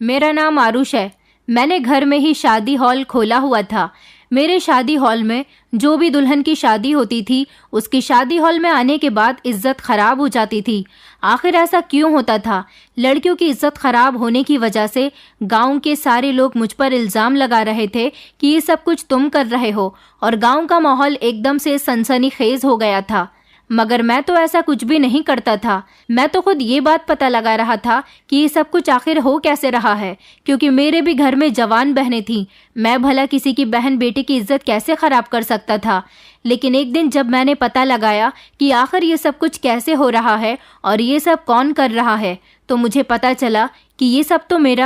मेरा नाम आरुष है। मैंने घर में ही शादी हॉल खोला हुआ था। मेरे शादी हॉल में जो भी दुल्हन की शादी होती थी, उसकी शादी हॉल में आने के बाद इज्जत खराब हो जाती थी। आखिर ऐसा क्यों होता था? लड़कियों की इज्जत खराब होने की वजह से गांव के सारे लोग मुझ पर इल्ज़ाम लगा रहे थे कि ये सब कुछ तुम कर रहे हो, और गांव का माहौल एकदम से सनसनीखेज हो गया था। मगर मैं तो ऐसा कुछ भी नहीं करता था। मैं तो खुद ये बात पता लगा रहा था कि ये सब कुछ आखिर हो कैसे रहा है, क्योंकि मेरे भी घर में जवान बहनें थीं। मैं भला किसी की बहन बेटी की इज्जत कैसे खराब कर सकता था? लेकिन एक दिन जब मैंने पता लगाया कि आखिर ये सब कुछ कैसे हो रहा है और ये सब कौन कर रहा है, तो मुझे पता चला कि ये सब तो मैं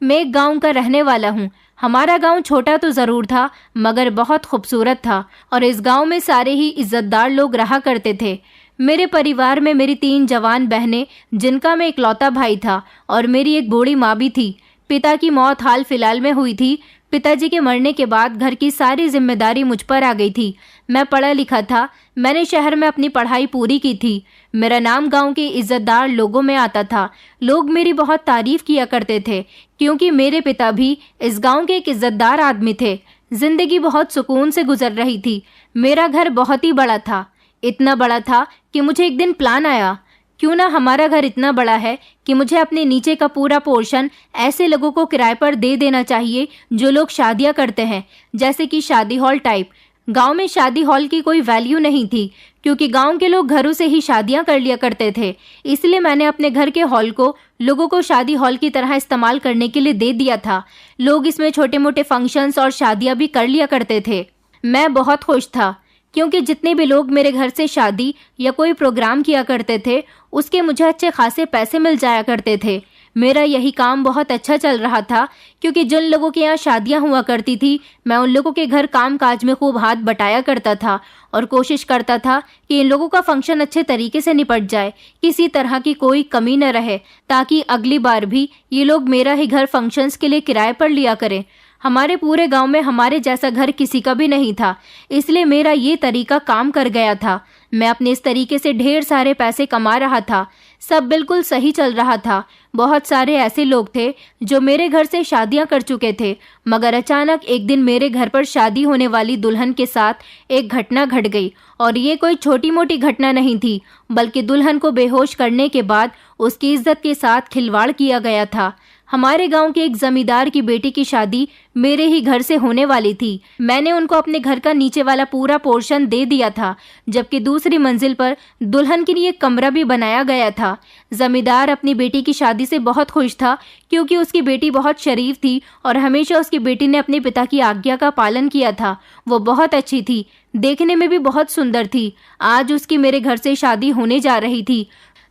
एक गाँव का रहने वाला हूँ। हमारा गांव छोटा तो ज़रूर था, मगर बहुत खूबसूरत था, और इस गांव में सारे ही इज्जतदार लोग रहा करते थे। मेरे परिवार में मेरी 3 जवान बहनें, जिनका मैं इकलौता भाई था, और मेरी एक बूढ़ी माँ भी थी। पिता की मौत हाल फिलहाल में हुई थी। पिताजी के मरने के बाद घर की सारी जिम्मेदारी मुझ पर आ गई थी। मैं पढ़ा लिखा था। मैंने शहर में अपनी पढ़ाई पूरी की थी। मेरा नाम गांव के इज्जतदार लोगों में आता था। लोग मेरी बहुत तारीफ किया करते थे, क्योंकि मेरे पिता भी इस गांव के एक इज्जतदार आदमी थे। जिंदगी बहुत सुकून से गुजर रही थी। मेरा घर बहुत ही बड़ा था। इतना बड़ा था कि मुझे एक दिन प्लान आया, क्यों ना हमारा घर इतना बड़ा है कि मुझे अपने नीचे का पूरा पोर्शन ऐसे लोगों को किराए पर दे देना चाहिए जो लोग शादियां करते हैं, जैसे कि शादी हॉल टाइप। गांव में शादी हॉल की कोई वैल्यू नहीं थी, क्योंकि गांव के लोग घरों से ही शादियां कर लिया करते थे। इसलिए मैंने अपने घर के हॉल को लोगों को शादी हॉल की तरह इस्तेमाल करने के लिए दे दिया था। लोग इसमें छोटे मोटे फंक्शंस और शादियां भी कर लिया करते थे। मैं बहुत खुश था, क्योंकि जितने भी लोग मेरे घर से शादी या कोई प्रोग्राम किया करते थे, उसके मुझे अच्छे खासे पैसे मिल जाया करते थे। मेरा यही काम बहुत अच्छा चल रहा था, क्योंकि जिन लोगों के यहाँ शादियां हुआ करती थी, मैं उन लोगों के घर काम काज में खूब हाथ बटाया करता था और कोशिश करता था कि इन लोगों का फंक्शन अच्छे तरीके से निपट जाए, किसी तरह की कोई कमी न रहे, ताकि अगली बार भी ये लोग मेरा ही घर फंक्शंस के लिए किराए पर लिया करें। हमारे पूरे गांव में हमारे जैसा घर किसी का भी नहीं था, इसलिए मेरा ये तरीका काम कर गया था। मैं अपने इस तरीके से ढेर सारे पैसे कमा रहा था। सब बिल्कुल सही चल रहा था। बहुत सारे ऐसे लोग थे जो मेरे घर से शादियां कर चुके थे, मगर अचानक एक दिन मेरे घर पर शादी होने वाली दुल्हन के साथ एक घटना घट गई। और ये कोई छोटी मोटी घटना नहीं थी, बल्कि दुल्हन को बेहोश करने के बाद उसकी इज्जत के साथ खिलवाड़ किया गया था। हमारे गांव के एक जमींदार की बेटी की शादी मेरे ही घर से होने वाली थी। मैंने उनको अपने घर का नीचे वाला पूरा पोर्शन दे दिया था, जबकि दूसरी मंजिल पर दुल्हन के लिए एक कमरा भी बनाया गया था। जमींदार अपनी बेटी की शादी से बहुत खुश था, क्योंकि उसकी बेटी बहुत शरीफ थी और हमेशा उसकी बेटी ने अपने पिता की आज्ञा का पालन किया था। वो बहुत अच्छी थी, देखने में भी बहुत सुंदर थी। आज उसकी मेरे घर से शादी होने जा रही थी।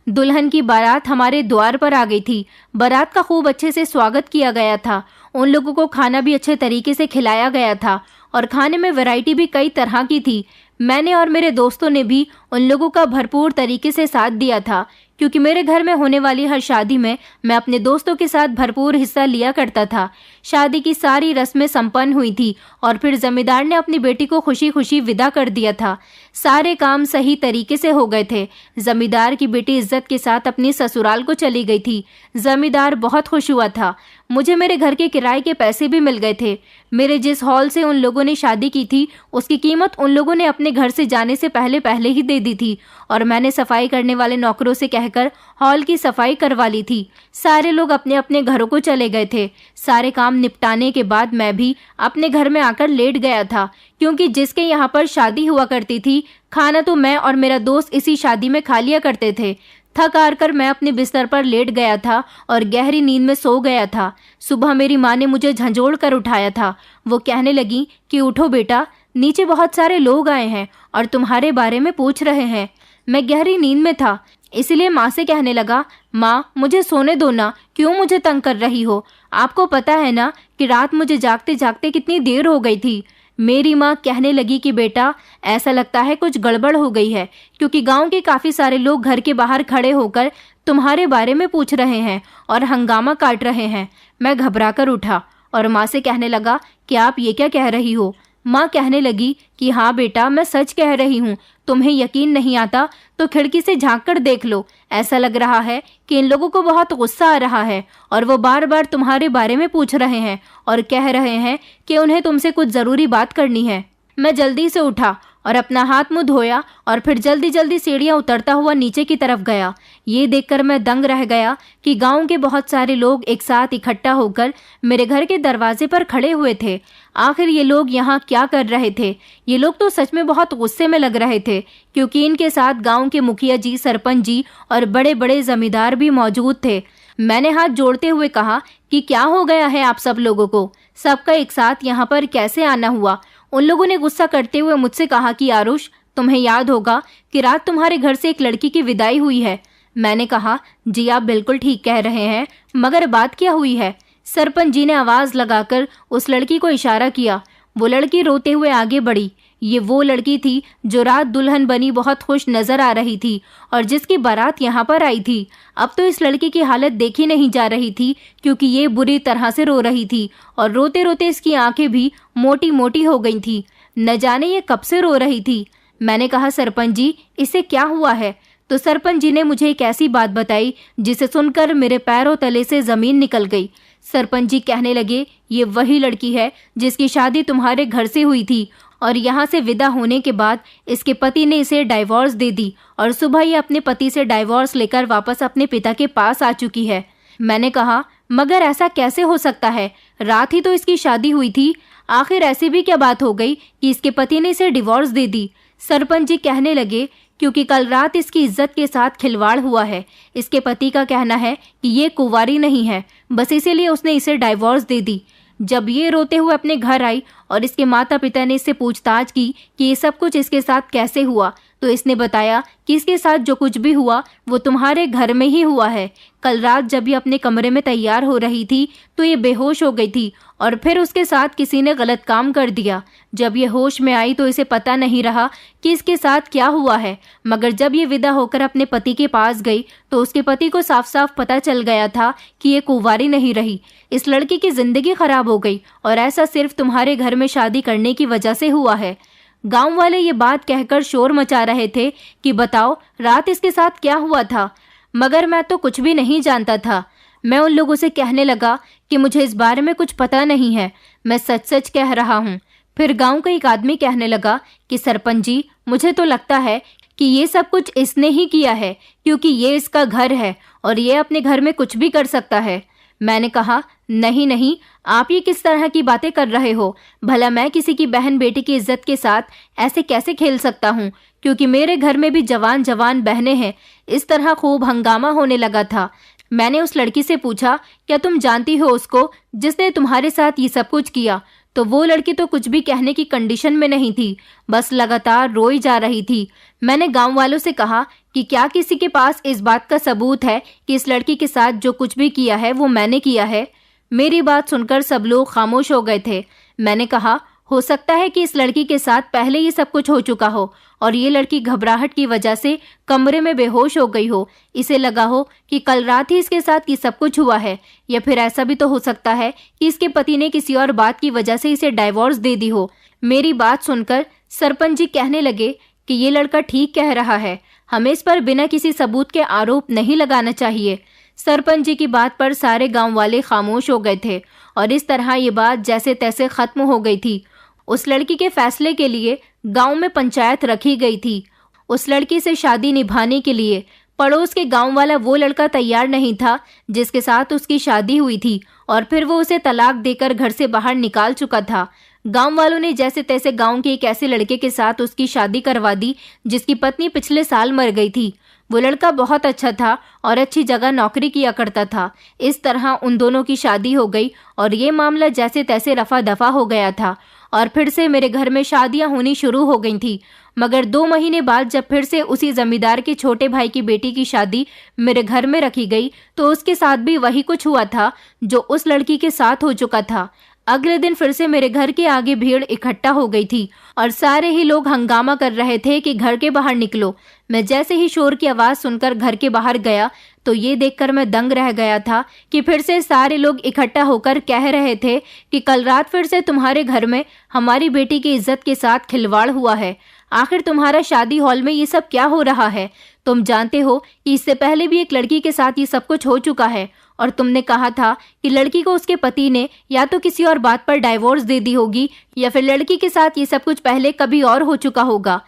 दुल्हन की बारात हमारे द्वार पर आ गई थी। बारात का खूब अच्छे से स्वागत किया गया था। उन लोगों को खाना भी अच्छे तरीके से खिलाया गया था, और खाने में वैरायटी भी कई तरह की थी। मैंने और मेरे दोस्तों ने भी उन लोगों का भरपूर तरीके से साथ दिया था, क्योंकि मेरे घर में होने वाली हर शादी में मैं अपने दोस्तों के साथ भरपूर हिस्सा लिया करता था। शादी की सारी रस्में संपन्न हुई थी, और फिर जमींदार ने अपनी बेटी को खुशी खुशी विदा कर दिया था। सारे काम सही तरीके से हो गए थे। जमींदार की बेटी इज्जत के साथ अपनी ससुराल को चली गई थी। जमींदार बहुत खुश हुआ था। मुझे मेरे घर के किराए के पैसे भी मिल गए थे। मेरे जिस हॉल से उन लोगों ने शादी की थी, उसकी कीमत उन लोगों ने अपने घर से जाने से पहले पहले ही दे दी थी, और मैंने सफाई करने वाले नौकरों से कहकर हॉल की सफाई करवा ली थी। सारे लोग अपने अपने घरों को चले गए थे। सारे काम निपटाने के बाद मैं भी अपने घर में आकर लेट गया था, क्योंकि जिसके यहाँ पर शादी हुआ करती थी, खाना तो मैं और मेरा दोस्त इसी शादी में खा लिया करते थे। थक हार कर मैं अपने बिस्तर पर लेट गया था और गहरी नींद में सो गया था। सुबह मेरी माँ ने मुझे झंझोड़ कर उठाया था। वो कहने लगी कि उठो बेटा, नीचे बहुत सारे लोग आए हैं और तुम्हारे बारे में पूछ रहे हैं। मैं गहरी नींद में था, इसलिए माँ से कहने लगा, माँ मुझे सोने दो ना, क्यों मुझे तंग कर रही हो? आपको पता है ना कि रात मुझे जागते जागते कितनी देर हो गई थी। मेरी माँ कहने लगी कि बेटा, ऐसा लगता है कुछ गड़बड़ हो गई है, क्योंकि गांव के काफ़ी सारे लोग घर के बाहर खड़े होकर तुम्हारे बारे में पूछ रहे हैं और हंगामा काट रहे हैं। मैं घबराकर उठा और माँ से कहने लगा कि आप ये क्या कह रही हो? माँ कहने लगी कि हाँ बेटा, मैं सच कह रही हूँ। तुम्हें यकीन नहीं आता तो खिड़की से झांक कर देख लो। ऐसा लग रहा है कि इन लोगों को बहुत गुस्सा आ रहा है और वो बार बार तुम्हारे बारे में पूछ रहे हैं और कह रहे हैं कि उन्हें तुमसे कुछ जरूरी बात करनी है। मैं जल्दी से उठा और अपना हाथ मुंह धोया और फिर जल्दी जल्दी सीढ़ियां उतरता हुआ नीचे की तरफ गया। ये देखकर मैं दंग रह गया कि गांव के बहुत सारे लोग एक साथ इकट्ठा होकर मेरे घर के दरवाजे पर खड़े हुए थे। आखिर ये लोग यहाँ क्या कर रहे थे? ये लोग तो सच में बहुत गुस्से में लग रहे थे, क्योंकि इनके साथ गांव के मुखिया जी, सरपंच जी और बड़े बड़े जमींदार भी मौजूद थे। मैंने हाथ जोड़ते हुए कहा कि क्या हो गया है आप सब लोगों को? सबका एक साथ यहाँ पर कैसे आना हुआ? उन लोगों ने गुस्सा करते हुए मुझसे कहा कि आरुष, तुम्हें याद होगा कि रात तुम्हारे घर से एक लड़की की विदाई हुई है। मैंने कहा, जी आप बिल्कुल ठीक कह रहे हैं, मगर बात क्या हुई है? सरपंच जी ने आवाज लगाकर उस लड़की को इशारा किया। वो लड़की रोते हुए आगे बढ़ी। ये वो लड़की थी जो रात दुल्हन बनी बहुत खुश नजर आ रही थी और जिसकी बारात यहाँ पर आई थी। अब तो इस लड़की की हालत देखी नहीं जा रही थी, क्योंकि ये बुरी तरह से रो रही थी और रोते रोते इसकी आंखें भी मोटी मोटी हो गई थी। न जाने ये कब से रो रही थी। मैंने कहा, सरपंच जी, इसे क्या हुआ है? तो सरपंच जी ने मुझे एक ऐसी बात बताई जिसे सुनकर मेरे पैरों तले से जमीन निकल गई। सरपंच जी कहने लगे, ये वही लड़की है जिसकी शादी तुम्हारे घर से हुई थी और यहाँ से विदा होने के बाद इसके पति ने इसे डाइवोर्स दे दी और सुबह ये अपने पति से डाइवोर्स लेकर वापस अपने पिता के पास आ चुकी है। मैंने कहा, मगर ऐसा कैसे हो सकता है? रात ही तो इसकी शादी हुई थी। आखिर ऐसी भी क्या बात हो गई कि इसके पति ने इसे डिवोर्स दे दी? सरपंच जी कहने लगे, क्योंकि कल रात इसकी इज्जत के साथ खिलवाड़ हुआ है। इसके पति का कहना है कि ये कुंवारी नहीं है, बस इसीलिए उसने इसे डाइवोर्स दे दी। जब ये रोते हुए अपने घर आई और इसके माता पिता ने इससे पूछताछ की कि ये सब कुछ इसके साथ कैसे हुआ, तो इसने बताया कि इसके साथ जो कुछ भी हुआ वो तुम्हारे घर में ही हुआ है। कल रात जब ये अपने कमरे में तैयार हो रही थी तो ये बेहोश हो गई थी और फिर उसके साथ किसी ने गलत काम कर दिया। जब ये होश में आई तो इसे पता नहीं रहा कि इसके साथ क्या हुआ है, मगर जब ये विदा होकर अपने पति के पास गई तो उसके पति को साफ साफ पता चल गया था कि ये कुंवारी नहीं रही। इस लड़की की जिंदगी खराब हो गई और ऐसा सिर्फ तुम्हारे घर में शादी करने की वजह से हुआ है। गांव वाले ये बात कहकर शोर मचा रहे थे कि बताओ रात इसके साथ क्या हुआ था, मगर मैं तो कुछ भी नहीं जानता था। मैं उन लोगों से कहने लगा कि मुझे इस बारे में कुछ पता नहीं है, मैं सच सच कह रहा हूँ। फिर गांव का एक आदमी कहने लगा कि सरपंच जी, मुझे तो लगता है कि ये सब कुछ इसने ही किया है, क्योंकि ये इसका घर है और ये अपने घर में कुछ भी कर सकता है। मैंने कहा, नहीं नहीं, आप ये किस तरह की बातें कर रहे हो? भला मैं किसी की बहन बेटी की इज्जत के साथ ऐसे कैसे खेल सकता हूँ, क्योंकि मेरे घर में भी जवान जवान बहनें हैं। इस तरह खूब हंगामा होने लगा था। मैंने उस लड़की से पूछा, क्या तुम जानती हो उसको जिसने तुम्हारे साथ ये सब कुछ किया? तो वो लड़की तो कुछ भी कहने की कंडीशन में नहीं थी, बस लगातार रोई जा रही थी। मैंने गांव वालों से कहा कि क्या किसी के पास इस बात का सबूत है कि इस लड़की के साथ जो कुछ भी किया है वो मैंने किया है? मेरी बात सुनकर सब लोग खामोश हो गए थे। मैंने कहा, हो सकता है कि इस लड़की के साथ पहले ही सब कुछ हो चुका हो और ये लड़की घबराहट की वजह से कमरे में बेहोश हो गई हो। इसे लगा हो कि कल रात ही इसके साथ ये सब कुछ हुआ है, या फिर ऐसा भी तो हो सकता है कि इसके पति ने किसी और बात की वजह से इसे डाइवोर्स दे दी हो। मेरी बात सुनकर सरपंच जी कहने लगे कि ये लड़का ठीक कह रहा है, हमें इस पर बिना किसी सबूत के आरोप नहीं लगाना चाहिए। सरपंच जी की बात पर सारे गांव वाले खामोश हो गए थे और इस तरह ये बात जैसे तैसे खत्म हो गई थी। उस लड़की के फैसले के लिए गांव में पंचायत रखी गई थी। उस लड़की से शादी निभाने के लिए पड़ोस के गांव वाला वो लड़का तैयार नहीं था जिसके साथ उसकी शादी हुई थी, और फिर वो उसे तलाक देकर घर से बाहर निकाल चुका था। गांव वालों ने जैसे तैसे गांव के एक ऐसे लड़के के साथ उसकी शादी करवा दी जिसकी पत्नी पिछले साल मर गई थी। वो लड़का बहुत अच्छा था और अच्छी जगह नौकरी किया करता था। इस तरह उन दोनों की शादी हो गई और ये मामला जैसे तैसे रफा दफा हो गया था और फिर से मेरे घर में शादियां होनी शुरू हो गई थी। मगर 2 महीने बाद जब फिर से उसी जमींदार के छोटे भाई की बेटी की शादी मेरे घर में रखी गई तो उसके साथ भी वही कुछ हुआ था जो उस लड़की के साथ हो चुका था। अगले दिन फिर से मेरे घर के आगे भीड़ इकट्ठा हो गई थी और सारे ही लोग हंगामा कर रहे थे कि घर के बाहर निकलो। मैं जैसे ही शोर की आवाज़ सुनकर घर के बाहर गया तो ये देखकर मैं दंग रह गया था कि फिर से सारे लोग इकट्ठा होकर कह रहे थे कि कल रात फिर से तुम्हारे घर में हमारी बेटी की इज्जत के साथ खिलवाड़ हुआ है। आखिर तुम्हारा शादी हॉल में ये सब क्या हो रहा है? तुम जानते हो कि इससे पहले भी एक लड़की के साथ ये सब कुछ हो चुका है और तुमने कहा था कि लड़की को उसके पति ने या तो किसी और बात पर डाइवोर्स दे दी होगी या फिर लड़की के साथ ये सब कुछ पहले कभी और हो चुका होगा।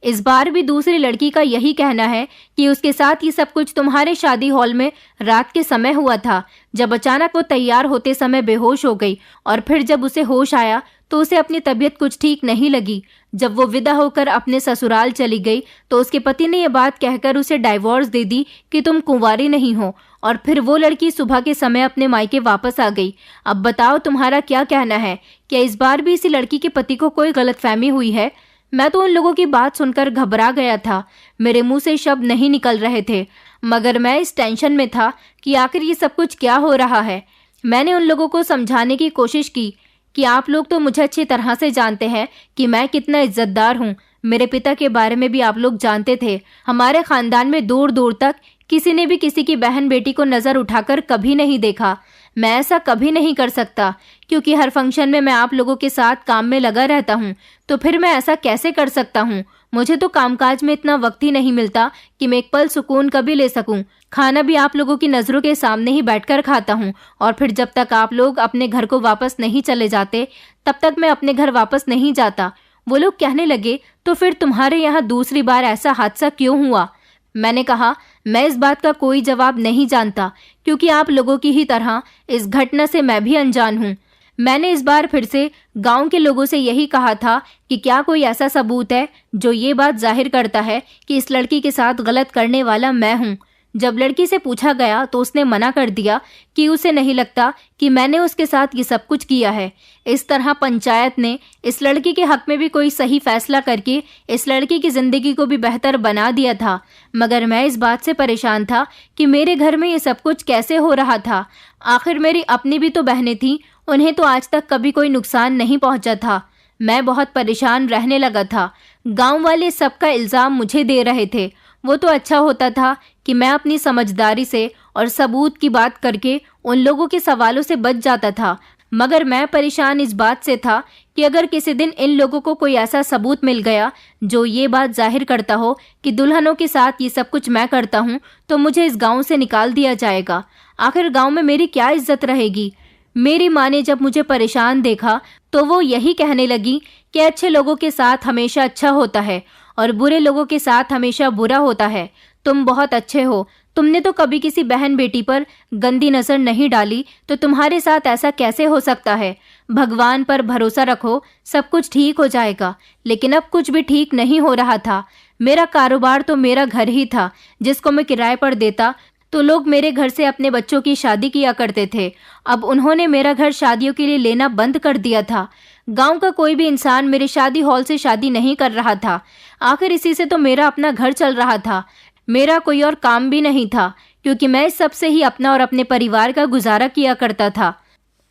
इस बार भी दूसरी लड़की का यही कहना है कि उसके साथ ये सब कुछ तुम्हारे शादी हॉल में रात के समय हुआ था, जब अचानक वो तैयार होते समय बेहोश हो गई और फिर जब उसे होश आया तो उसे अपनी तबीयत कुछ ठीक नहीं लगी। जब वो विदा होकर अपने ससुराल चली गई तो उसके पति ने यह बात कहकर उसे डाइवोर्स दे दी कि तुम कुंवारी नहीं हो, और फिर वो लड़की सुबह के समय अपने मायके वापस आ गई। अब बताओ तुम्हारा क्या कहना है? क्या इस बार भी इसी लड़की के पति को कोई गलतफहमी हुई है? मैं तो उन लोगों की बात सुनकर घबरा गया था। मेरे मुंह से शब्द नहीं निकल रहे थे, मगर मैं इस टेंशन में था कि आखिर ये सब कुछ क्या हो रहा है। मैंने उन लोगों को समझाने की कोशिश की कि आप लोग तो मुझे अच्छी तरह से जानते हैं कि मैं कितना इज्जतदार हूँ। मेरे पिता के बारे में भी आप लोग जानते थे। हमारे खानदान में दूर दूर तक किसी ने भी किसी की बहन बेटी को नजर उठाकर कभी नहीं देखा। मैं ऐसा कभी नहीं कर सकता, क्योंकि हर फंक्शन में मैं आप लोगों के साथ काम में लगा रहता हूँ। तो फिर मैं ऐसा कैसे कर सकता हूँ? मुझे तो कामकाज में इतना वक्त ही नहीं मिलता कि मैं एक पल सुकून कभी ले सकूं। खाना भी आप लोगों की नज़रों के सामने ही बैठकर खाता हूँ, और फिर जब तक आप लोग अपने घर को वापस नहीं चले जाते तब तक मैं अपने घर वापस नहीं जाता। वो लोग कहने लगे, तो फिर तुम्हारे यहाँ दूसरी बार ऐसा हादसा क्यों हुआ? मैंने कहा, मैं इस बात का कोई जवाब नहीं जानता, क्योंकि आप लोगों की ही तरह इस घटना से मैं भी अनजान हूँ। मैंने इस बार फिर से गांव के लोगों से यही कहा था कि क्या कोई ऐसा सबूत है जो ये बात जाहिर करता है कि इस लड़की के साथ गलत करने वाला मैं हूँ। जब लड़की से पूछा गया तो उसने मना कर दिया कि उसे नहीं लगता कि मैंने उसके साथ ये सब कुछ किया है। इस तरह पंचायत ने इस लड़की के हक में भी कोई सही फैसला करके इस लड़की की जिंदगी को भी बेहतर बना दिया था। मगर मैं इस बात से परेशान था कि मेरे घर में ये सब कुछ कैसे हो रहा था। आखिर मेरी अपनी भी तो बहनें थीं, उन्हें तो आज तक कभी कोई नुकसान नहीं पहुंचा था। मैं बहुत परेशान रहने लगा था। गांव वाले सबका इल्ज़ाम मुझे दे रहे थे। वो तो अच्छा होता था कि मैं अपनी समझदारी से और सबूत की बात करके उन लोगों के सवालों से बच जाता था, मगर मैं परेशान इस बात से था कि अगर किसी दिन इन लोगों को कोई ऐसा सबूत मिल गया जो ये बात जाहिर करता हो कि दुल्हनों के साथ ये सब कुछ मैं करता हूँ, तो मुझे इस गांव से निकाल दिया जाएगा। आखिर गांव में मेरी क्या इज्जत रहेगी? मेरी माँ ने जब मुझे परेशान देखा तो वो यही कहने लगी कि अच्छे लोगों के साथ हमेशा अच्छा होता है और बुरे लोगों के साथ हमेशा बुरा होता है। तुम बहुत अच्छे हो, तुमने तो कभी किसी बहन बेटी पर गंदी नजर नहीं डाली, तो तुम्हारे साथ ऐसा कैसे हो सकता है? भगवान पर भरोसा रखो, सब कुछ ठीक हो जाएगा। लेकिन अब कुछ भी ठीक नहीं हो रहा था। मेरा कारोबार तो मेरा घर ही था, जिसको मैं किराए पर देता तो लोग मेरे घर से अपने बच्चों की शादी किया करते थे। अब उन्होंने मेरा घर शादियों के लिए लेना बंद कर दिया था। गांव का कोई भी इंसान मेरे शादी हॉल से शादी नहीं कर रहा था। आखिर इसी से तो मेरा अपना घर चल रहा था। मेरा कोई और काम भी नहीं था, क्योंकि मैं इस सब से ही अपना और अपने परिवार का गुजारा किया करता था।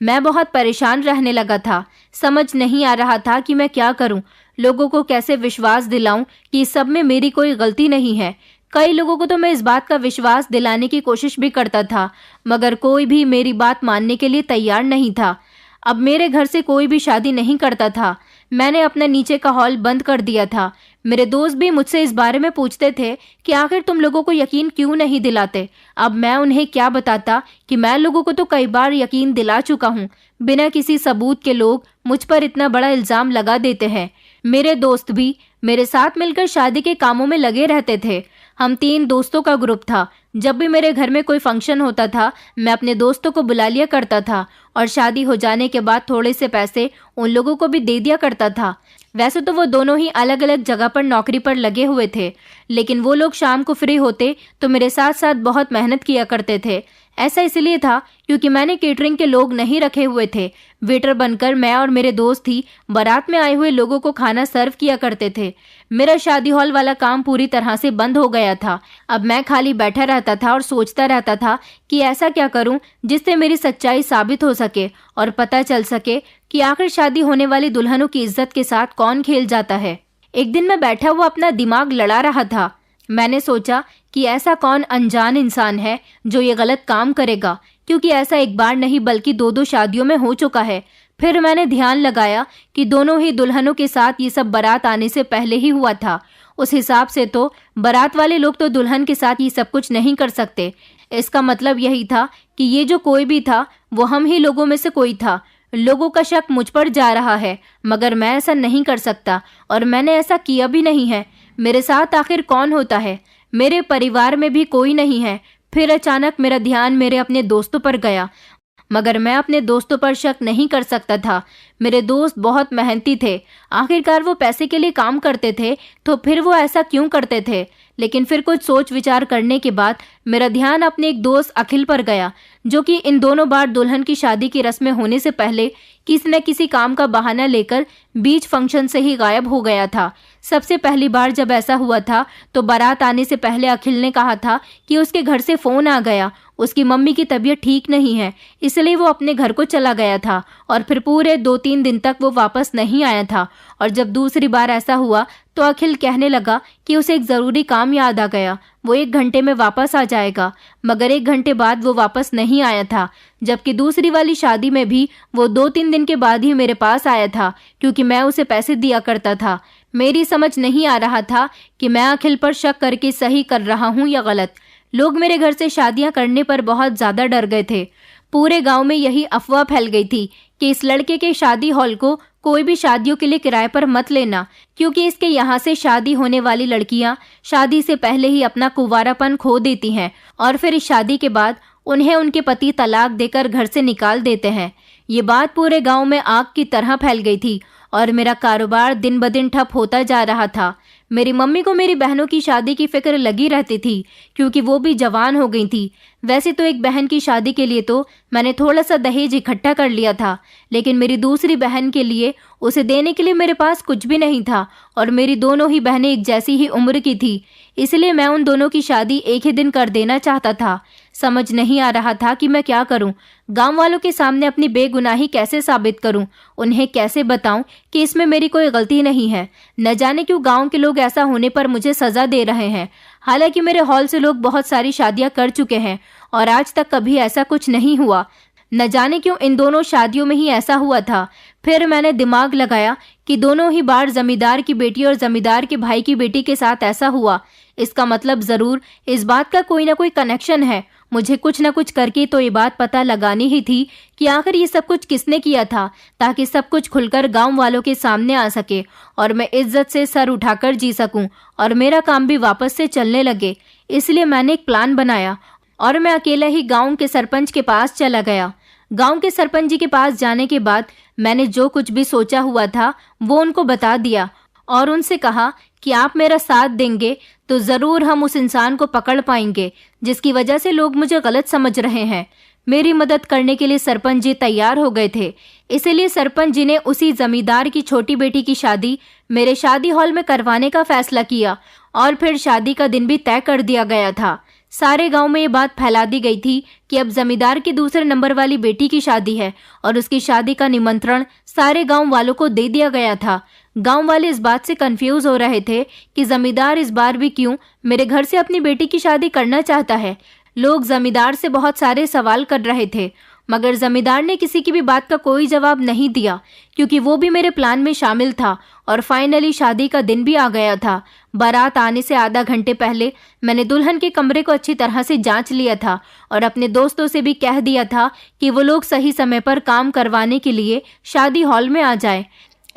मैं बहुत परेशान रहने लगा था। समझ नहीं आ रहा था कि मैं क्या करूं, लोगों को कैसे विश्वास दिलाऊं कि इस सब में मेरी कोई गलती नहीं है। कई लोगों को तो मैं इस बात का विश्वास दिलाने की कोशिश भी करता था, मगर कोई भी मेरी बात मानने के लिए तैयार नहीं था। अब मेरे घर से कोई भी शादी नहीं करता था। मैंने अपना नीचे का हॉल बंद कर दिया था। मेरे दोस्त भी मुझसे इस बारे में पूछते थे कि आखिर तुम लोगों को यकीन क्यों नहीं दिलाते। अब मैं उन्हें क्या बताता कि मैं लोगों को तो कई बार यकीन दिला चुका हूँ। बिना किसी सबूत के लोग मुझ पर इतना बड़ा इल्जाम लगा देते हैं। मेरे दोस्त भी मेरे साथ मिलकर शादी के कामों में लगे रहते थे। हम 3 दोस्तों का ग्रुप था। जब भी मेरे घर में कोई फंक्शन होता था, मैं अपने दोस्तों को बुला लिया करता था और शादी हो जाने के बाद थोड़े से पैसे उन लोगों को भी दे दिया करता था। वैसे तो वो दोनों ही अलग अलग जगह पर नौकरी पर लगे हुए थे, लेकिन वो लोग शाम को फ्री होते तो मेरे साथ साथ बहुत मेहनत किया करते थे। ऐसा इसलिए था क्योंकि मैंने केटरिंग के लोग नहीं रखे हुए थे। वेटर बनकर मैं और मेरे दोस्त ही बारात में आए हुए लोगों को खाना सर्व किया करते थे। मेरा शादी हॉल वाला काम पूरी तरह से बंद हो गया था। अब मैं खाली बैठा रहता था और सोचता रहता था कि ऐसा क्या करूं जिससे मेरी सच्चाई साबित हो सके और पता चल सके कि आखिर शादी होने वाली दुल्हनों की इज्जत के साथ कौन खेल जाता है। एक दिन मैं बैठा हुआ अपना दिमाग लड़ा रहा था। मैंने सोचा कि ऐसा कौन अनजान इंसान है जो ये गलत काम करेगा, क्योंकि ऐसा एक बार नहीं बल्कि 2-2 शादियों में हो चुका है। फिर मैंने ध्यान लगाया कि दोनों ही दुल्हनों के साथ ये सब बारात आने से पहले ही हुआ था। उस हिसाब से तो बारात वाले लोग तो दुल्हन के साथ ये सब कुछ नहीं कर सकते। इसका मतलब यही था कि ये जो कोई भी था वो हम ही लोगों में से कोई था। लोगों का शक मुझ पर जा रहा है, मगर मैं ऐसा नहीं कर सकता और मैंने ऐसा किया भी नहीं है। मेरे साथ आखिर कौन होता है? मेरे परिवार में भी कोई नहीं है। फिर अचानक मेरा ध्यान मेरे अपने दोस्तों पर गया, मगर मैं अपने दोस्तों पर शक नहीं कर सकता था। मेरे दोस्त बहुत मेहनती थे। आखिरकार वो पैसे के लिए काम करते थे, तो फिर वो ऐसा क्यों करते थे? लेकिन फिर कुछ सोच विचार करने के बाद मेरा ध्यान अपने एक दोस्त अखिल पर गया, जो कि इन दोनों बार दुल्हन की शादी की रस्में होने से पहले किसी न किसी काम का बहाना लेकर बीच फंक्शन से ही गायब हो गया था। सबसे पहली बार जब ऐसा हुआ था तो बारात आने से पहले अखिल ने कहा था कि उसके घर से फोन आ गया, उसकी मम्मी की तबीयत ठीक नहीं है, इसलिए वो अपने घर को चला गया था और फिर पूरे 2-3 दिन तक वो वापस नहीं आया था। और जब दूसरी बार ऐसा हुआ तो अखिल कहने लगा कि उसे एक ज़रूरी काम याद आ गया, वो 1 घंटे में वापस आ जाएगा, मगर 1 घंटे बाद वो वापस नहीं आया था। जबकि दूसरी वाली शादी में भी वो 2-3 दिन के बाद ही मेरे पास आया था, क्योंकि मैं उसे पैसे दिया करता था। मेरी समझ नहीं आ रहा था कि मैं अखिल पर शक करके सही कर रहा हूँ या गलत। लोग मेरे घर से शादियां करने पर बहुत ज़्यादा डर गए थे। पूरे गांव में यही अफवाह फैल गई थी कि इस लड़के के शादी हॉल को कोई भी शादियों के लिए किराए पर मत लेना, क्योंकि इसके यहाँ से शादी होने वाली लड़कियां शादी से पहले ही अपना कुंवारापन खो देती हैं और फिर इस शादी के बाद उन्हें उनके पति तलाक देकर घर से निकाल देते हैं। ये बात पूरे गांव में आग की तरह फैल गई थी और मेरा कारोबार दिन ब दिन ठप होता जा रहा था। मेरी मम्मी को मेरी बहनों की शादी की फिक्र लगी रहती थी, क्योंकि वो भी जवान हो गई थी। वैसे तो एक बहन की शादी के लिए तो मैंने थोड़ा सा दहेज इकट्ठा कर लिया था, लेकिन मेरी दूसरी बहन के लिए उसे देने के लिए मेरे पास कुछ भी नहीं था और मेरी दोनों ही बहनें एक जैसी ही उम्र की थी, इसलिए मैं उन दोनों की शादी एक ही दिन कर देना चाहता था। समझ नहीं आ रहा था कि मैं क्या करूं। गांव वालों के सामने अपनी बेगुनाही कैसे साबित करूं, उन्हें कैसे बताऊं कि इसमें मेरी कोई गलती नहीं है। न जाने क्यों गांव के लोग ऐसा होने पर मुझे सजा दे रहे हैं। हालांकि मेरे हॉल से लोग बहुत सारी शादियां कर चुके हैं और आज तक कभी ऐसा कुछ नहीं हुआ। न जाने क्यों इन दोनों शादियों में ही ऐसा हुआ था। फिर मैंने दिमाग लगाया कि दोनों ही बार जमींदार की बेटी और जमींदार के भाई की बेटी के साथ ऐसा हुआ। इसका मतलब जरूर इस बात का कोई ना कोई कनेक्शन है। मुझे कुछ न कुछ करके तो ये बात पता लगानी ही थी कि आखिर ये सब कुछ किसने किया था, ताकि सब कुछ खुलकर गांव वालों के सामने आ सके और मैं इज्जत से सर उठाकर जी सकूं और मेरा काम भी वापस से चलने लगे। इसलिए मैंने एक प्लान बनाया और मैं अकेला ही गांव के सरपंच के पास चला गया। गांव के सरपंच जी के पास जाने के बाद मैंने जो कुछ भी सोचा हुआ था वो उनको बता दिया और उनसे कहा कि आप मेरा साथ देंगे तो जरूर हम उस इंसान को पकड़ पाएंगे जिसकी वजह से लोग मुझे गलत समझ रहे हैं। मेरी मदद करने के लिए सरपंच जी तैयार हो गए थे। इसीलिए सरपंच जी ने उसी जमींदार की छोटी बेटी की शादी मेरे शादी हॉल में करवाने का फैसला किया और फिर शादी का दिन भी तय कर दिया गया था। सारे गांव में ये बात फैला दी गई थी कि अब जमींदार की दूसरे नंबर वाली बेटी की शादी है और उसकी शादी का निमंत्रण सारे गांव वालों को दे दिया गया था। गांव वाले इस बात से कंफ्यूज हो रहे थे कि जमींदार इस बार भी क्यों मेरे घर से अपनी बेटी की शादी करना चाहता है। लोग जमींदार से बहुत सारे सवाल कर रहे थे, मगर जमींदार ने किसी की भी बात का कोई जवाब नहीं दिया, क्योंकि वो भी मेरे प्लान में शामिल था। और फाइनली शादी का दिन भी आ गया था। बारात आने से आधा घंटे पहले मैंने दुल्हन के कमरे को अच्छी तरह से जांच लिया था और अपने दोस्तों से भी कह दिया था कि वो लोग सही समय पर काम करवाने के लिए शादी हॉल में आ जाए।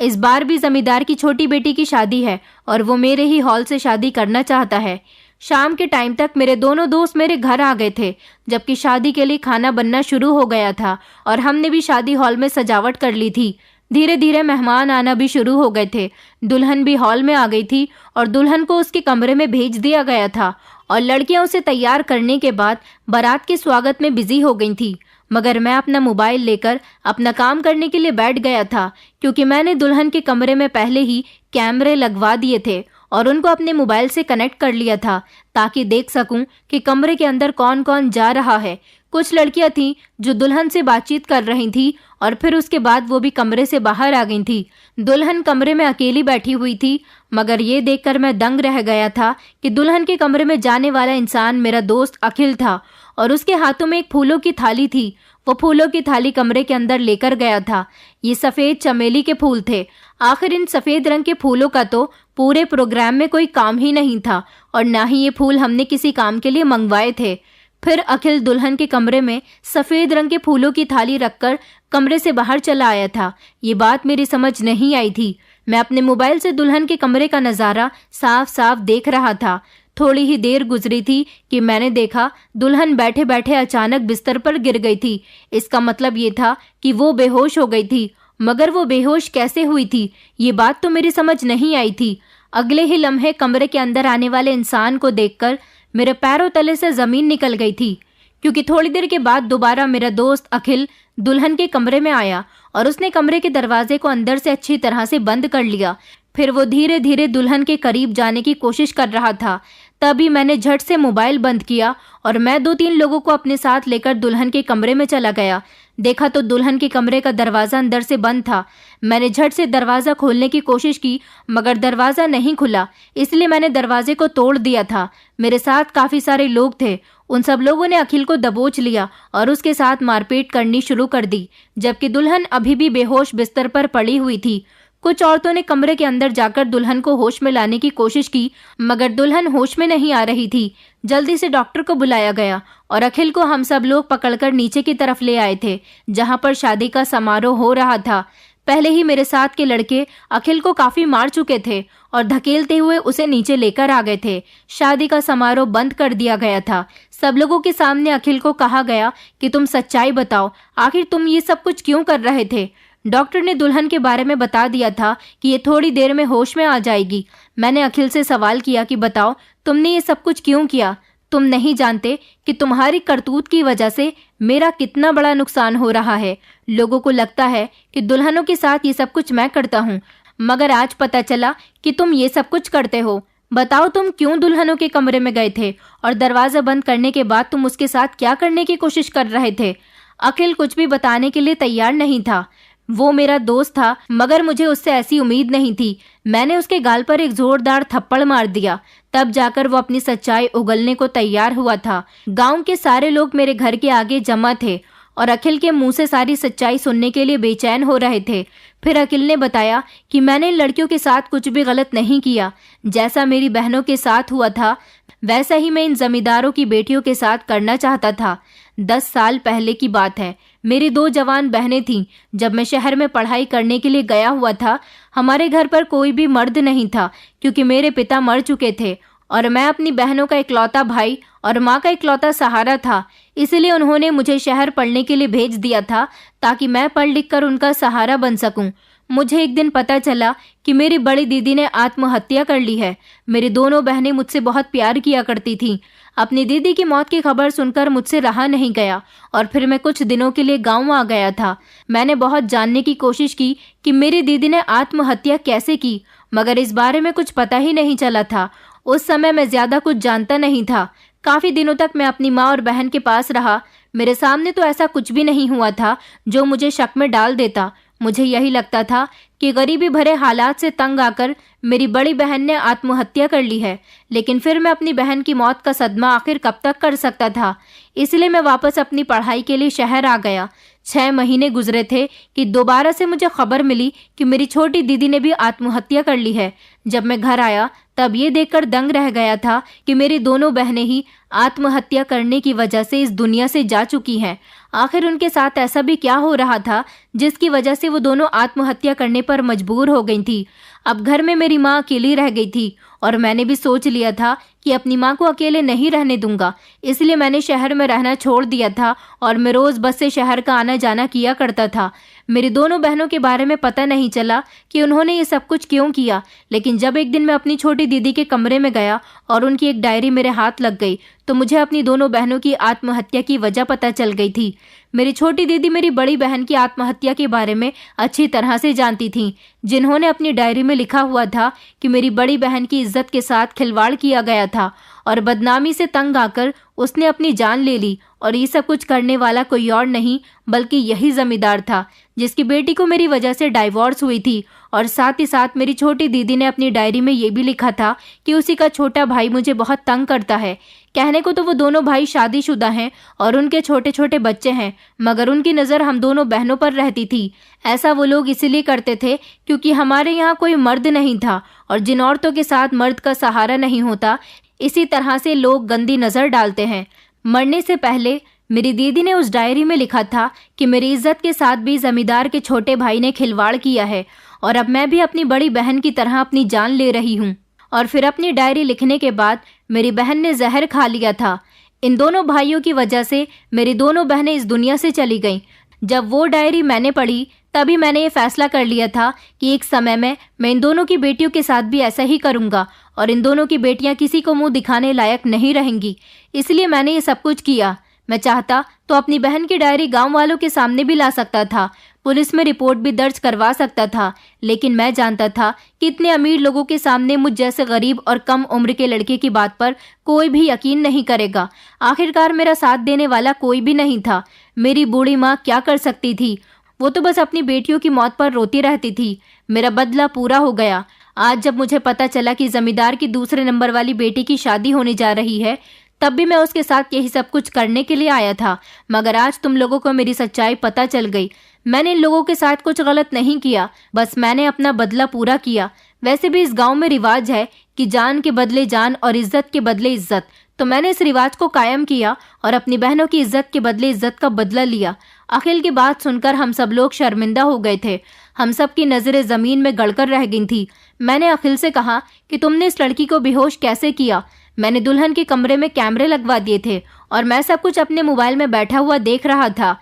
इस बार भी जमींदार की छोटी बेटी की शादी है और वो मेरे ही हॉल से शादी करना चाहता है। शाम के टाइम तक मेरे दोनों दोस्त मेरे घर आ गए थे, जबकि शादी के लिए खाना बनना शुरू हो गया था और हमने भी शादी हॉल में सजावट कर ली थी। धीरे धीरे मेहमान आना भी शुरू हो गए थे। दुल्हन भी हॉल में आ गई थी और दुल्हन को उसके कमरे में भेज दिया गया था और लड़कियां उसे तैयार करने के बाद बारात के स्वागत में बिजी हो गई थी। मगर मैं अपना मोबाइल लेकर अपना काम करने के लिए बैठ गया था, क्योंकि मैंने दुल्हन के कमरे में पहले ही कैमरे लगवा दिए थे और उनको अपने मोबाइल से कनेक्ट कर लिया था ताकि देख सकूं कि कमरे के अंदर कौन कौन जा रहा है। कुछ लड़कियां थीं जो दुल्हन से बातचीत कर रही थीं और फिर उसके बाद वो भी कमरे से बाहर आ गई थी। दुल्हन कमरे में अकेली बैठी हुई थी, मगर ये देखकर मैं दंग रह गया था कि दुल्हन के कमरे में जाने वाला इंसान मेरा दोस्त अखिल था और उसके हाथों में एक फूलों की थाली थी। वो फूलों की थाली कमरे के अंदर लेकर गया था। ये सफेद चमेली के फूल थे। आखिर इन सफेद रंग के फूलों का तो पूरे प्रोग्राम में कोई काम ही नहीं था और ना ही ये फूल हमने किसी काम के लिए मंगवाए थे। फिर अखिल दुल्हन के कमरे में सफेद रंग के फूलों की थाली रखकर कमरे से बाहर चला आया था। ये बात मेरी समझ नहीं आई थी। मैं अपने मोबाइल से दुल्हन के कमरे का नजारा साफ साफ देख रहा था। थोड़ी ही देर गुजरी थी कि मैंने देखा दुल्हन बैठे बैठे अचानक बिस्तर पर गिर गई थी। इसका मतलब ये था कि वो बेहोश हो गई थी, मगर वो बेहोश कैसे हुई थी, ये बात तो मेरी समझ नहीं आई थी। अगले ही लम्हे कमरे के अंदर आने वाले इंसान को देखकर मेरे पैरों तले से जमीन निकल गई थी, क्योंकि थोड़ी देर के बाद दोबारा मेरा दोस्त अखिल दुल्हन के कमरे में आया और उसने कमरे के दरवाजे को अंदर से अच्छी तरह से बंद कर लिया। फिर वो धीरे धीरे दुल्हन के करीब जाने की कोशिश कर रहा था। तभी मैंने झट से मोबाइल बंद किया और मैं 2-3 लोगों को अपने साथ लेकर दुल्हन के कमरे में चला गया। देखा तो दुल्हन के कमरे का दरवाजा अंदर से बंद था। मैंने झट से दरवाजा खोलने की कोशिश की, मगर दरवाजा नहीं खुला, इसलिए मैंने दरवाजे को तोड़ दिया था। मेरे साथ काफी सारे लोग थे। उन सब लोगों ने अखिल को दबोच लिया और उसके साथ मारपीट करनी शुरू कर दी, जबकि दुल्हन अभी भी बेहोश बिस्तर पर पड़ी हुई थी। कुछ औरतों ने कमरे के अंदर जाकर दुल्हन को होश में लाने की कोशिश की, मगर दुल्हन होश में नहीं आ रही थी। जल्दी से डॉक्टर को बुलाया गया और अखिल को हम सब लोग पकड़कर नीचे की तरफ ले आए थे, जहां पर शादी का समारोह हो रहा था। पहले ही मेरे साथ के लड़के अखिल को काफी मार चुके थे और धकेलते हुए उसे नीचे लेकर आ गए थे। शादी का समारोह बंद कर दिया गया था। सब लोगों के सामने अखिल को कहा गया कि तुम सच्चाई बताओ, आखिर तुम ये सब कुछ क्यों कर रहे थे। डॉक्टर ने दुल्हन के बारे में बता दिया था कि ये थोड़ी देर में होश में आ जाएगी। मैंने अखिल से सवाल किया कि बताओ, तुमने ये सब कुछ क्यों किया। तुम नहीं जानते कि तुम्हारी करतूत की वजह से मेरा कितना बड़ा नुकसान हो रहा है। लोगों को लगता है कि दुल्हनों के साथ ये सब कुछ मैं करता हूँ, मगर आज पता चला कि तुम ये सब कुछ करते हो। बताओ, तुम क्यों दुल्हनों के कमरे में गए थे और दरवाजा बंद करने के बाद तुम उसके साथ क्या करने की कोशिश कर रहे थे। अखिल कुछ भी बताने के लिए तैयार नहीं था। वो मेरा दोस्त था, मगर मुझे उससे ऐसी उम्मीद नहीं थी। मैंने उसके गाल पर एक जोरदार थप्पड़ मार दिया। तब जाकर वो अपनी सच्चाई उगलने को तैयार हुआ था। गांव के सारे लोग मेरे घर के आगे जमा थे और अखिल के मुंह से सारी सच्चाई सुनने के लिए बेचैन हो रहे थे। फिर अखिल ने बताया कि मैंने इन लड़कियों के साथ कुछ भी गलत नहीं किया। जैसा मेरी बहनों के साथ हुआ था, वैसा ही मैं इन जमींदारों की बेटियों के साथ करना चाहता था। 10 साल पहले की बात है। मेरी 2 जवान बहनें थीं। जब मैं शहर में पढ़ाई करने के लिए गया हुआ था, हमारे घर पर कोई भी मर्द नहीं था, क्योंकि मेरे पिता मर चुके थे और मैं अपनी बहनों का इकलौता भाई और माँ का इकलौता सहारा था। इसलिए उन्होंने मुझे शहर पढ़ने के लिए भेज दिया था, ताकि मैं पढ़ लिख कर उनका सहारा बन सकूं। मुझे एक दिन पता चला कि मेरी बड़ी दीदी ने आत्महत्या कर ली है। मेरी दोनों बहनें मुझसे बहुत प्यार किया करती थीं। अपनी दीदी की मौत की खबर सुनकर मुझसे रहा नहीं गया और फिर मैं कुछ दिनों के लिए गांव आ गया था। मैंने बहुत जानने की कोशिश की कि मेरी दीदी ने आत्महत्या कैसे की, मगर इस बारे में कुछ पता ही नहीं चला था। उस समय मैं ज्यादा कुछ जानता नहीं था। काफी दिनों तक मैं अपनी माँ और बहन के पास रहा। मेरे सामने तो ऐसा कुछ भी नहीं हुआ था जो मुझे शक में डाल देता। मुझे यही लगता था कि गरीबी भरे हालात से तंग आकर मेरी बड़ी बहन ने आत्महत्या कर ली है। लेकिन फिर मैं अपनी बहन की मौत का सदमा आखिर कब तक कर सकता था। इसलिए मैं वापस अपनी पढ़ाई के लिए शहर आ गया। 6 महीने गुजरे थे कि दोबारा से मुझे खबर मिली कि मेरी छोटी दीदी ने भी आत्महत्या कर ली है। जब मैं घर आया तब ये देखकर दंग रह गया था कि मेरी दोनों बहनें ही आत्महत्या करने की वजह से इस दुनिया से जा चुकी हैं। आखिर उनके साथ ऐसा भी क्या हो रहा था जिसकी वजह से वो दोनों आत्महत्या करने पर मजबूर हो गई थी। अब घर में मेरी माँ अकेली रह गई थी और मैंने भी सोच लिया था कि अपनी माँ को अकेले नहीं रहने दूंगा। इसलिए मैंने शहर में रहना छोड़ दिया था और मैं रोज बस से शहर का आना जाना किया करता था। मेरी दोनों बहनों के बारे में पता नहीं चला कि उन्होंने ये सब कुछ क्यों किया। लेकिन जब एक दिन मैं अपनी छोटी दीदी के कमरे में गया और उनकी एक डायरी मेरे हाथ लग गई, तो मुझे अपनी दोनों बहनों की आत्महत्या की वजह पता चल गई थी। मेरी छोटी दीदी मेरी बड़ी बहन की आत्महत्या के बारे में अच्छी तरह से जानती थीं, जिन्होंने अपनी डायरी में लिखा हुआ था कि मेरी बड़ी बहन की इज्जत के साथ खिलवाड़ किया गया था और बदनामी से तंग आकर उसने अपनी जान ले ली। और ये सब कुछ करने वाला कोई और नहीं बल्कि यही जमींदार था, जिसकी बेटी को मेरी वजह से डाइवोर्स हुई थी। और साथ ही साथ मेरी छोटी दीदी ने अपनी डायरी में ये भी लिखा था कि उसी का छोटा भाई मुझे बहुत तंग करता है। कहने को तो वो दोनों भाई शादीशुदा हैं और उनके छोटे छोटे बच्चे हैं, मगर उनकी नज़र हम दोनों बहनों पर रहती थी। ऐसा वो लोग इसलिए करते थे क्योंकि हमारे यहाँ कोई मर्द नहीं था, और जिन औरतों के साथ मर्द का सहारा नहीं होता, इसी तरह से लोग गंदी नज़र डालते हैं। मरने से पहले मेरी दीदी ने उस डायरी में लिखा था कि मेरी इज्जत के साथ भी जमींदार के छोटे भाई ने खिलवाड़ किया है और अब मैं भी अपनी बड़ी बहन की तरह अपनी जान ले रही हूँ। और फिर अपनी डायरी लिखने के बाद मेरी बहन ने जहर खा लिया था। इन दोनों भाइयों की वजह से मेरी दोनों बहनें इस दुनिया से चली गईं। जब वो डायरी मैंने पढ़ी तभी मैंने ये फैसला कर लिया था कि एक समय में मैं इन दोनों की बेटियों के साथ भी ऐसा ही करूँगा और इन दोनों की बेटियाँ किसी को मुंह दिखाने लायक नहीं रहेंगी। इसलिए मैंने ये सब कुछ किया। मैं चाहता तो अपनी बहन की डायरी गांव वालों के सामने भी ला सकता था, पुलिस में रिपोर्ट भी दर्ज करवा सकता था, लेकिन मैं जानता था कि इतने अमीर लोगों के सामने मुझ जैसे गरीब और कम उम्र के लड़के की बात पर कोई भी यकीन नहीं करेगा। आखिरकार मेरा साथ देने वाला कोई भी नहीं था। मेरी बूढ़ी माँ क्या कर सकती थी? वो तो बस अपनी बेटियों की मौत पर रोती रहती थी। मेरा बदला पूरा हो गया। आज जब मुझे पता चला कि जमींदार की दूसरे नंबर वाली बेटी की शादी होने जा रही है, तब भी मैं उसके साथ यही सब कुछ करने के लिए आया था। मगर आज तुम लोगों को मेरी सच्चाई पता चल गई। मैंने इन लोगों के साथ कुछ गलत नहीं किया, बस मैंने अपना बदला पूरा किया। वैसे भी इस गांव में रिवाज है कि जान के बदले जान और इज्जत के बदले इज्जत, तो मैंने इस रिवाज को कायम किया और अपनी बहनों की इज्जत के बदले इज्जत का बदला लिया। अखिल की बात सुनकर हम सब लोग शर्मिंदा हो गए थे। हम सब की नजरें जमीन में गड़कर रह गई थी। मैंने अखिल से कहा कि तुमने इस लड़की को बेहोश कैसे किया? मैंने दुल्हन के कमरे में कैमरे लगवा दिए थे और मैं सब कुछ अपने मोबाइल में बैठा हुआ देख रहा था।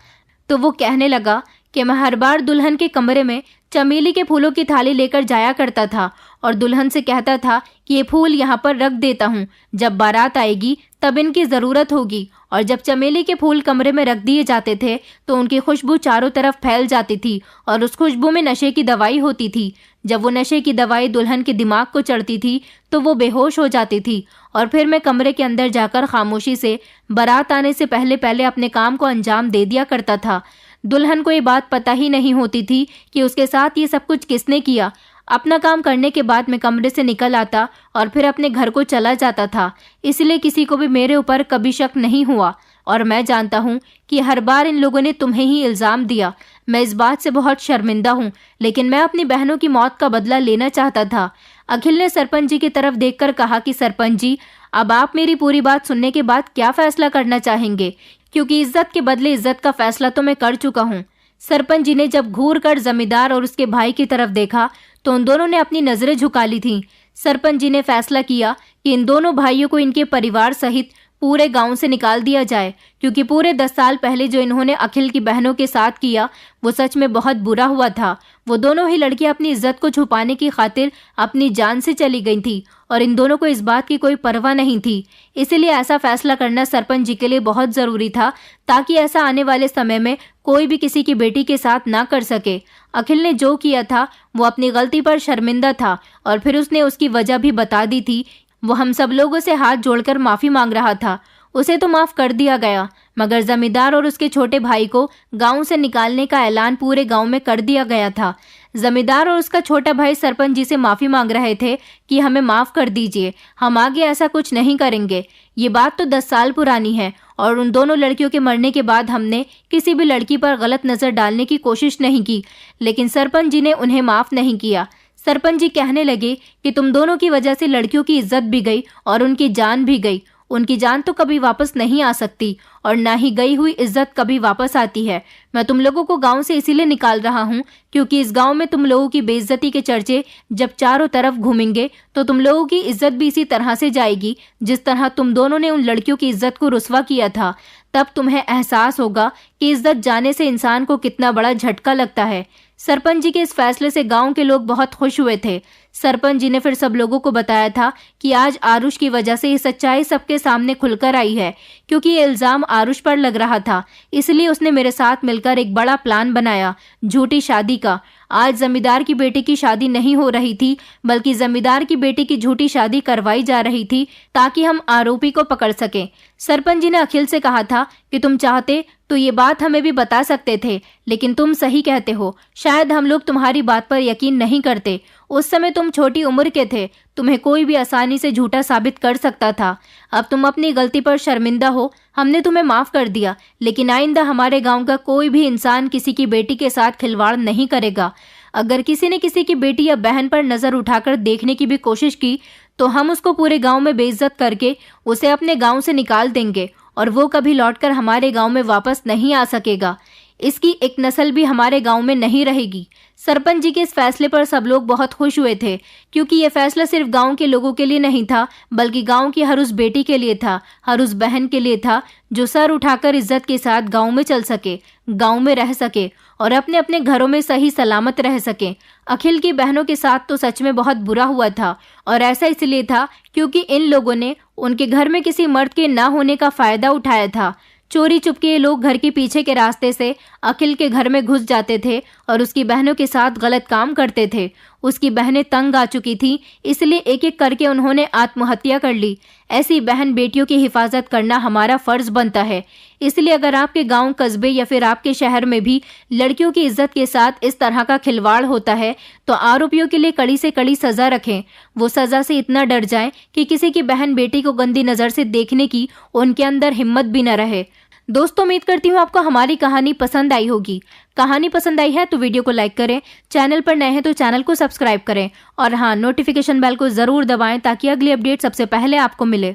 तो वो कहने लगा कि मैं हर बार दुल्हन के कमरे में चमेली के फूलों की थाली लेकर जाया करता था और दुल्हन से कहता था कि ये फूल यहाँ पर रख देता हूँ, जब बारात आएगी तब इनकी ज़रूरत होगी। और जब चमेली के फूल कमरे में रख दिए जाते थे तो उनकी खुशबू चारों तरफ फैल जाती थी और उस खुशबू में नशे की दवाई होती थी। जब वो नशे की दवाई दुल्हन के दिमाग को चढ़ती थी तो वो बेहोश हो जाती थी और फिर मैं कमरे के अंदर जाकर खामोशी से बारात आने से पहले पहले अपने काम को अंजाम दे दिया करता था। दुल्हन को ये बात पता ही नहीं होती थी कि उसके साथ ये सब कुछ किसने किया। अपना काम करने के बाद मैं कमरे से निकल आता और फिर अपने घर को चला जाता था। इसलिए किसी को भी मेरे ऊपर कभी शक नहीं हुआ और मैं जानता हूँ कि हर बार इन लोगों ने तुम्हें ही इल्ज़ाम दिया। मैं इस बात से बहुत शर्मिंदा हूँ, लेकिन मैं अपनी बहनों की मौत का बदला लेना चाहता था। अखिल ने सरपंच जी की तरफ देखकर कहा कि सरपंच जी, अब आप मेरी पूरी बात सुनने के बाद क्या फैसला करना चाहेंगे? क्योंकि इज्जत के बदले इज्जत का फैसला तो मैं कर चुका हूँ। सरपंच जी ने जब घूर कर जमींदार और उसके भाई की तरफ देखा तो उन दोनों ने अपनी नजरें झुका ली थीं। सरपंच जी ने फैसला किया कि इन दोनों भाइयों को इनके परिवार सहित पूरे गांव से निकाल दिया जाए, क्योंकि पूरे 10 साल पहले जो इन्होंने अखिल की बहनों के साथ किया वो सच में बहुत बुरा हुआ था। वो दोनों ही लड़कियां अपनी इज्जत को छुपाने की खातिर अपनी जान से चली गई थी और इन दोनों को इस बात की कोई परवाह नहीं थी। इसीलिए ऐसा फैसला करना सरपंच जी के लिए बहुत ज़रूरी था, ताकि ऐसा आने वाले समय में कोई भी किसी की बेटी के साथ ना कर सके। अखिल ने जो किया था वो अपनी गलती पर शर्मिंदा था और फिर उसने उसकी वजह भी बता दी थी। वो हम सब लोगों से हाथ जोड़कर माफ़ी मांग रहा था। उसे तो माफ़ कर दिया गया, मगर जमींदार और उसके छोटे भाई को गांव से निकालने का ऐलान पूरे गांव में कर दिया गया था। जमींदार और उसका छोटा भाई सरपंच जी से माफ़ी मांग रहे थे कि हमें माफ़ कर दीजिए, हम आगे ऐसा कुछ नहीं करेंगे। ये बात तो 10 साल पुरानी है और उन दोनों लड़कियों के मरने के बाद हमने किसी भी लड़की पर गलत नज़र डालने की कोशिश नहीं की, लेकिन सरपंच जी ने उन्हें माफ़ नहीं किया। सरपंच जी कहने लगे कि तुम दोनों की वजह से लड़कियों की इज्जत भी गई और उनकी जान भी गई। उनकी जान तो कभी वापस नहीं आ सकती और ना ही गई हुई इज्जत कभी वापस आती है। मैं तुम लोगों को गांव से इसीलिए निकाल रहा हूं क्योंकि इस गांव में तुम लोगों की बेइज्जती के चर्चे जब चारों तरफ घूमेंगे तो तुम लोगों की इज्जत भी इसी तरह से जाएगी जिस तरह तुम दोनों ने उन लड़कियों की इज्जत को रुस्वा किया था। तब तुम्हें एहसास होगा कि इज्जत जाने से इंसान को कितना बड़ा झटका लगता है। सरपंच जी के इस फैसले से गांव के लोग बहुत खुश हुए थे। सरपंच जी ने फिर सब लोगों को बताया था कि आज आरुष की वजह से ये सच्चाई सबके सामने खुलकर आई है, क्योंकि ये इल्जाम आरुष पर लग रहा था। इसलिए उसने मेरे साथ मिलकर एक बड़ा प्लान बनाया, झूठी शादी का। आज जमींदार की बेटी की शादी नहीं हो रही थी, बल्कि जमींदार की बेटी की झूठी शादी करवाई जा रही थी, ताकि हम आरोपी को पकड़ सकें। सरपंच जी ने अखिल से कहा था कि तुम चाहते तो ये बात हमें भी बता सकते थे, लेकिन तुम सही कहते हो, शायद हम लोग तुम्हारी बात पर यकीन नहीं करते। उस समय तुम छोटी उम्र के थे, तुम्हें कोई भी आसानी से झूठा साबित कर सकता था। अब तुम अपनी गलती पर शर्मिंदा हो, हमने तुम्हें माफ कर दिया, लेकिन आइंदा हमारे गांव का कोई भी इंसान किसी की बेटी के साथ खिलवाड़ नहीं करेगा। अगर किसी ने किसी की बेटी या बहन पर नजर उठाकर देखने की भी कोशिश की तो हम उसको पूरे गांव में बेइज्जत करके उसे अपने गांव से निकाल देंगे और वो कभी लौटकर हमारे गांव में वापस नहीं आ सकेगा। इसकी एक नस्ल भी हमारे गांव में नहीं रहेगी। सरपंच जी के इस फैसले पर सब लोग बहुत खुश हुए थे, क्योंकि ये फैसला सिर्फ गांव के लोगों के लिए नहीं था, बल्कि गांव की हर उस बेटी के लिए था, हर उस बहन के लिए था जो सर उठाकर इज्जत के साथ गांव में चल सके, गांव में रह सके और अपने अपने घरों में सही सलामत रह सके। अखिल की बहनों के साथ तो सच में बहुत बुरा हुआ था, और ऐसा इसलिए था क्योंकि इन लोगों ने उनके घर में किसी मर्द के ना होने का फायदा उठाया था। चोरी चुपके ये लोग घर के पीछे के रास्ते से अखिल के घर में घुस जाते थे और उसकी बहनों के साथ गलत काम करते थे। उसकी बहनें तंग आ चुकी थी, इसलिए एक एक करके उन्होंने आत्महत्या कर ली। ऐसी बहन बेटियों की हिफाजत करना हमारा फर्ज बनता है। इसलिए अगर आपके गांव, कस्बे या फिर आपके शहर में भी लड़कियों की इज्जत के साथ इस तरह का खिलवाड़ होता है तो आरोपियों के लिए कड़ी से कड़ी सजा रखें। वो सजा से इतना डर जाएं कि किसी की बहन बेटी को गंदी नजर से देखने की उनके अंदर हिम्मत भी न रहे। दोस्तों, उम्मीद करती हूँ आपको हमारी कहानी पसंद आई होगी। कहानी पसंद आई है तो वीडियो को लाइक करें, चैनल पर नए हैं तो चैनल को सब्सक्राइब करें और हाँ, नोटिफिकेशन बेल को जरूर दबाएं ताकि अगली अपडेट सबसे पहले आपको मिले।